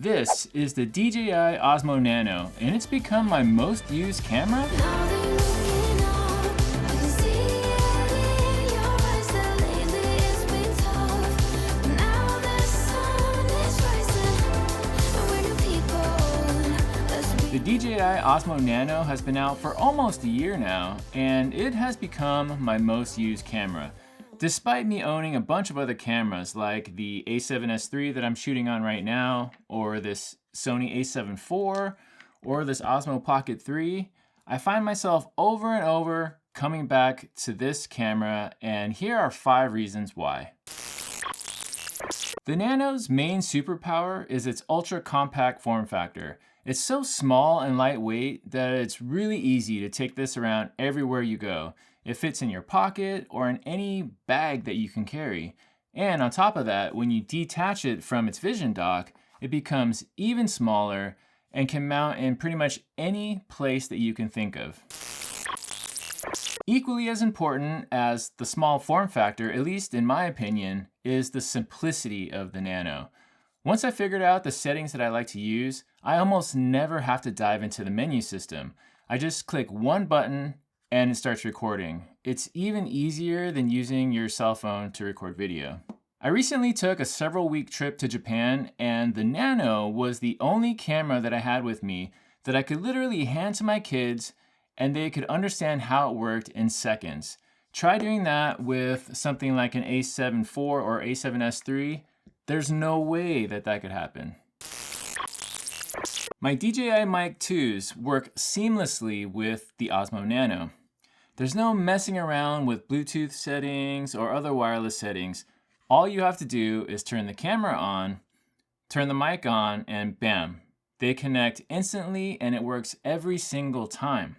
This is the DJI Osmo Nano, and it's become my most used camera. The DJI Osmo Nano has been out for almost a year now, and it has become my most used camera. Despite me owning a bunch of other cameras like the A7S III that I'm shooting on right now, or this Sony A7 IV, or this Osmo Pocket 3, I find myself over and over coming back to this camera, and here are 5 reasons why. The Nano's main superpower is its ultra compact form factor. It's so small and lightweight that it's really easy to take this around everywhere you go. It fits in your pocket or in any bag that you can carry. And on top of that, when you detach it from its vision dock, it becomes even smaller and can mount in pretty much any place that you can think of. Equally as important as the small form factor, at least in my opinion, is the simplicity of the Nano. Once I figured out the settings that I like to use, I almost never have to dive into the menu system. I just click one button and it starts recording. It's even easier than using your cell phone to record video. I recently took a several-week trip to Japan, and the Nano was the only camera that I had with me that I could literally hand to my kids and they could understand how it worked in seconds. Try doing that with something like an A7 IV or A7S III. There's no way that that could happen. My DJI Mic 2s work seamlessly with the Osmo Nano. There's no messing around with Bluetooth settings or other wireless settings. All you have to do is turn the camera on, turn the mic on, and bam, they connect instantly and it works every single time.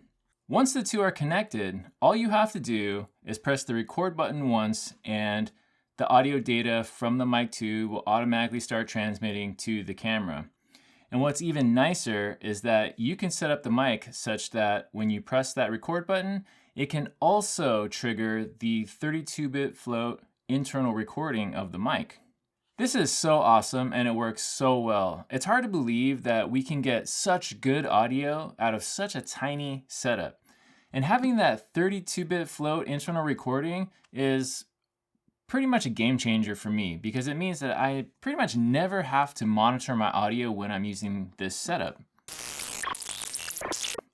Once the two are connected, all you have to do is press the record button once and the audio data from the Mic 2 will automatically start transmitting to the camera. And what's even nicer is that you can set up the mic such that when you press that record button, it can also trigger the 32-bit float internal recording of the mic. This is so awesome and it works so well. It's hard to believe that we can get such good audio out of such a tiny setup. And having that 32-bit float internal recording is pretty much a game changer for me because it means that I pretty much never have to monitor my audio when I'm using this setup.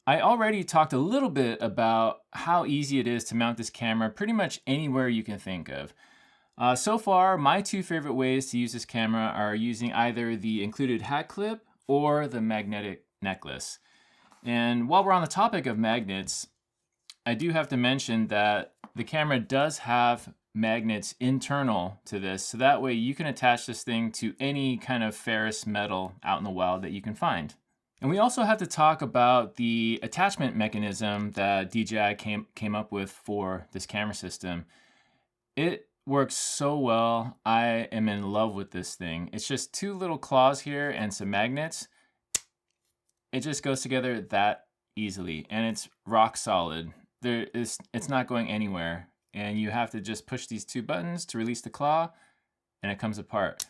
I already talked a little bit about how easy it is to mount this camera pretty much anywhere you can think of. So far, my 2 favorite ways to use this camera are using either the included hat clip or the magnetic necklace. And while we're on the topic of magnets, I do have to mention that the camera does have magnets internal to this, so that way you can attach this thing to any kind of ferrous metal out in the wild that you can find. And we also have to talk about the attachment mechanism that DJI came up with for this camera system. It works so well. I am in love with this thing. It's just 2 little claws here and some magnets. It just goes together that easily, and it's rock solid. It's not going anywhere, and you have to just push these 2 buttons to release the claw, and it comes apart.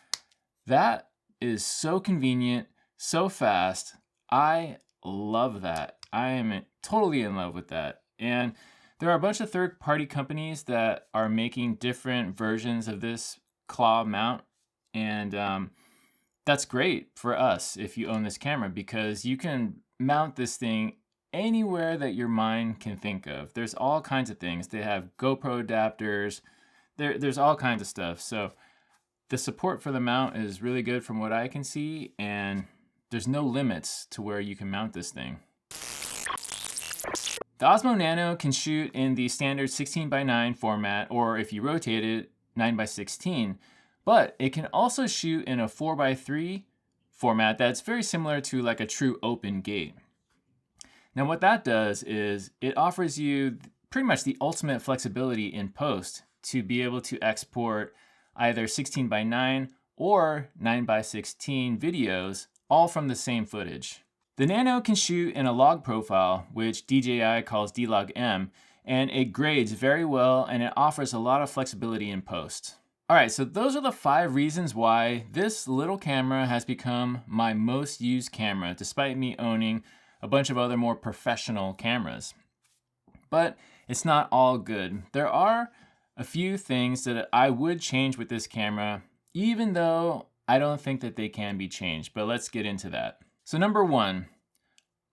That is so convenient, so fast. I love that. I am totally in love with that. And there are a bunch of third-party companies that are making different versions of this claw mount, and that's great for us if you own this camera because you can mount this thing anywhere that your mind can think of. There's all kinds of things. They have GoPro adapters. There's all kinds of stuff. So the support for the mount is really good from what I can see, and there's no limits to where you can mount this thing. The Osmo Nano can shoot in the standard 16:9 format, or if you rotate it, 9:16, but it can also shoot in a 4:3 format that's very similar to like a true open gate. Now what that does is it offers you pretty much the ultimate flexibility in post to be able to export either 16:9 or 9:16 videos all from the same footage. The Nano can shoot in a log profile, which DJI calls D-Log M, and it grades very well and it offers a lot of flexibility in post. All right, so those are the 5 reasons why this little camera has become my most used camera, despite me owning a bunch of other more professional cameras. But it's not all good. There are a few things that I would change with this camera, even though I don't think that they can be changed, but let's get into that. So number 1,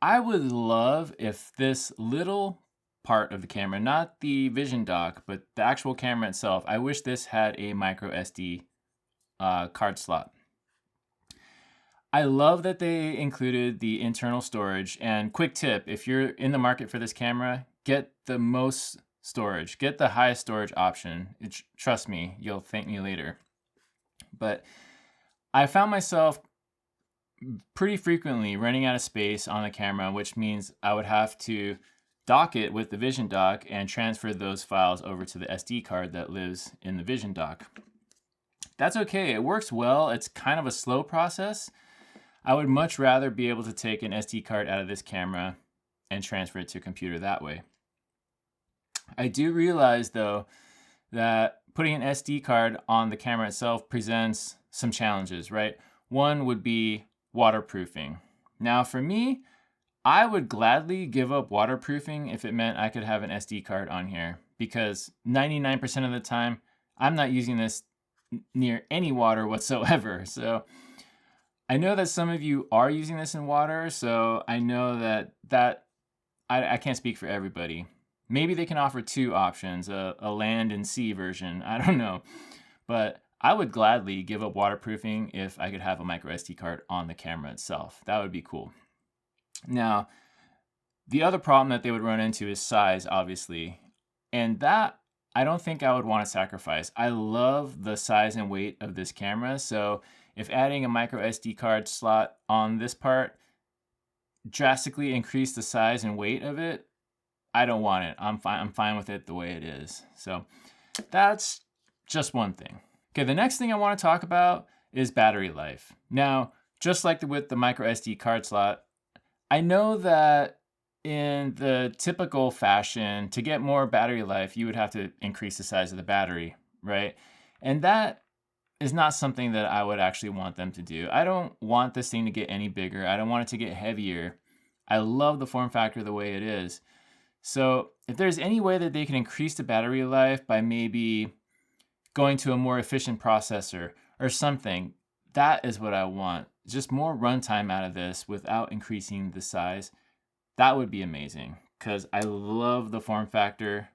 I would love if this little part of the camera, not the vision dock, but the actual camera itself, I wish this had a micro SD card slot. I love that they included the internal storage, and quick tip, if you're in the market for this camera, get the most storage, get the highest storage option. Trust me, you'll thank me later. But I found myself pretty frequently running out of space on the camera, which means I would have to dock it with the vision dock and transfer those files over to the SD card that lives in the vision dock. That's okay, it works well. It's kind of a slow process. I would much rather be able to take an SD card out of this camera and transfer it to a computer that way. I do realize though that putting an SD card on the camera itself presents some challenges, right? One would be waterproofing. Now for me, I would gladly give up waterproofing if it meant I could have an SD card on here, because 99% of the time I'm not using this near any water whatsoever. So I know that some of you are using this in water, so I know that I can't speak for everybody. Maybe they can offer 2 options, a land and sea version, I don't know. But I would gladly give up waterproofing if I could have a micro SD card on the camera itself. That would be cool. Now, the other problem that they would run into is size, obviously. And that I don't think I would want to sacrifice. I love the size and weight of this camera, so if adding a micro SD card slot on this part drastically increased the size and weight of it, I don't want it. I'm fine with it the way it is. So that's just one thing. Okay, the next thing I want to talk about is battery life. Now, just like with the micro SD card slot, I know that in the typical fashion, to get more battery life, you would have to increase the size of the battery, right? And that is not something that I would actually want them to do. I don't want this thing to get any bigger. I don't want it to get heavier. I love the form factor the way it is. So if there's any way that they can increase the battery life by maybe going to a more efficient processor or something, that is what I want. Just more runtime out of this without increasing the size. That would be amazing because I love the form factor.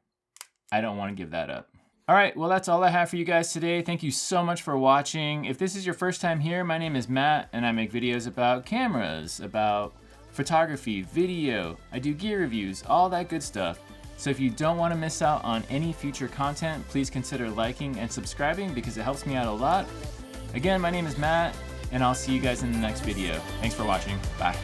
I don't want to give that up. All right, well, that's all I have for you guys today. Thank you so much for watching. If this is your first time here, my name is Matt, and I make videos about cameras, about photography, video. I do gear reviews, all that good stuff. So if you don't want to miss out on any future content, please consider liking and subscribing because it helps me out a lot. Again, my name is Matt, and I'll see you guys in the next video. Thanks for watching. Bye.